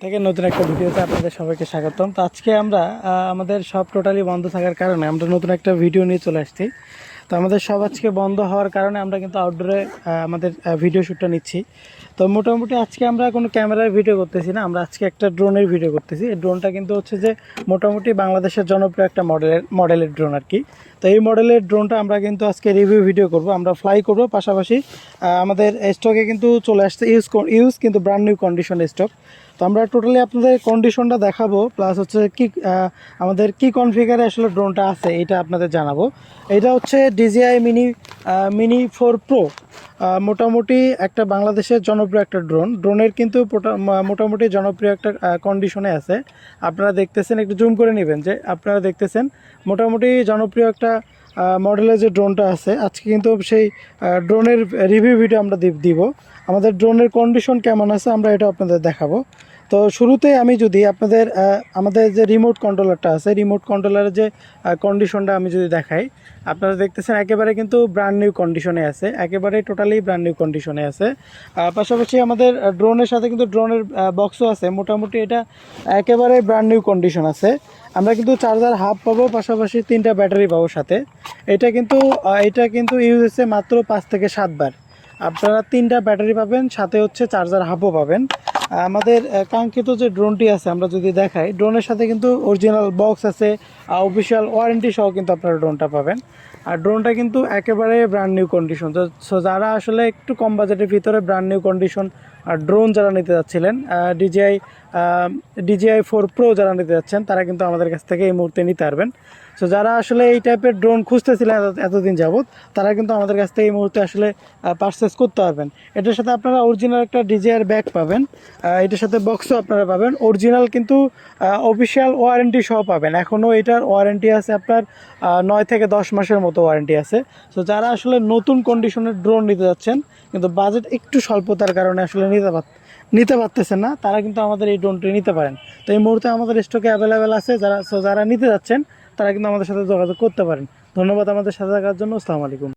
থেকে নতুন একটা ভিডিওতে আপনাদের সবাইকে স্বাগতম। তো আজকে আমরা আমাদের সব টোটালি বন্ধ থাকার কারণে আমরা নতুন একটা ভিডিও নিয়ে চলে আসছি। তো আমাদের সব আজকে বন্ধ হওয়ার কারণে আমরা কিন্তু আউটডোরে আমাদের ভিডিও শ্যুটটা নিচ্ছি। তো মোটামুটি আজকে আমরা কোনো ক্যামেরার ভিডিও করতেছি না, আমরা আজকে একটা ড্রোনের ভিডিও করতেছি। এই ড্রোনটা কিন্তু হচ্ছে যে মোটামুটি বাংলাদেশের জনপ্রিয় একটা মডেলের ড্রোন আর কি। তো এই মডেলের ড্রোনটা আমরা কিন্তু আজকে রিভিউ ভিডিও করব, আমরা ফ্লাই করব, পাশাপাশি আমাদের স্টকে কিন্তু চলে আসছে ইউজ কিন্তু ব্র্যান্ড নিউ কন্ডিশন স্টক। তো আমরা টোটালি আপনাদের কন্ডিশনটা দেখাবো, প্লাস হচ্ছে কি আমাদের কি কনফিগারে আসলে ড্রোনটা আছে এটা আপনাদের জানাবো। এটা হচ্ছে DJI মিনি 4 Pro, মোটামুটি একটা বাংলাদেশের জনপ্রিয় একটা ড্রোনের কিন্তু মোটামুটি জনপ্রিয় একটা কন্ডিশনে আছে। আপনারা দেখতেছেন, একটু জুম করে নেবেন, যে আপনারা দেখতেছেন মোটামুটি জনপ্রিয় একটা মডেলের যে ড্রোনটা আছে। আজকে কিন্তু সেই ড্রোনের রিভিউ ভিডিও আমরা দিব। আমাদের ড্রোনের কন্ডিশন কেমন আছে আমরা এটা আপনাদের দেখাবো। তো শুরুতে আমি যদি আপনাদের আমাদের যে রিমোট কন্ট্রোলারটা আছে, রিমোট কন্ট্রোলারের যে কন্ডিশনটা আমি যদি দেখাই, আপনারা দেখতেছেন একেবারে কিন্তু ব্র্যান্ড নিউ কন্ডিশনে আছে, একেবারে টোটালি ব্র্যান্ড নিউ কন্ডিশনে আছে। পাশাপাশি আমাদের ড্রোনের সাথে কিন্তু ড্রোনের বক্সও আছে, মোটামুটি এটা একেবারে ব্র্যান্ড নিউ কন্ডিশন আছে। আমরা কিন্তু চার্জার হাব পাবো, পাশাপাশি 3টা ব্যাটারি পাবো সাথে। এটা কিন্তু ইউজ হচ্ছে মাত্র 5 থেকে 7 বার। আপনারা 3টা ব্যাটারি পাবেন, সাথে হচ্ছে চার্জার হাবও পাবেন। আমাদের কাঙ্ক্ষিত যে ড্রোনটি আছে আমরা যদি দেখাই, ড্রোনের সাথে কিন্তু অরিজিনাল বক্স আছে, অফিসিয়াল ওয়ারেন্টি সহ কিন্তু আপনারা ড্রোনটা পাবেন। আর ড্রোনটা কিন্তু একেবারে ব্র্যান্ড নিউ কন্ডিশন। তো যারা আসলে একটু কম বাজেটের ভিতরে ব্র্যান্ড নিউ কন্ডিশন আর ড্রোন যারা নিতে যাচ্ছিলেন, DJI 4 Pro যারা নিতে যাচ্ছেন, তারা কিন্তু আমাদের কাছ থেকে এই মুহূর্তে নিতে পারবেন। সো যারা আসলে এই টাইপের ড্রোন খুঁজতেছিলেন এতদিন যাবত, তারা কিন্তু আমাদের কাছ থেকে এই মুহূর্তে আসলে পারচেস করতে পারবেন। এটার সাথে আপনারা অরিজিনাল একটা DJI ব্যাগ পাবেন, এটার সাথে বক্সও আপনারা পাবেন, অরিজিনাল কিন্তু অফিসিয়াল ওয়ারেন্টি সহ পাবেন। এখনও এটার ওয়ারেন্টি আছে আপনার 9 থেকে 10 মাসের মতো ওয়ারেন্টি আছে। সো যারা আসলে নতুন কন্ডিশনের ড্রোন নিতে যাচ্ছেন কিন্তু বাজেট একটু স্বল্পতার কারণে আসলে নিতে পারতেছেন না, তারা কিন্তু আমাদের এই ড্রোনটি নিতে পারেন। তো এই মুহূর্তে আমাদের স্টকে অ্যাভেলেবেল আছে। যারা নিতে যাচ্ছেন তারা কিন্তু আমাদের সাথে যোগাযোগ করতে পারেন। ধন্যবাদ আমাদের সাথে থাকার জন্য। আসসালামু আলাইকুম।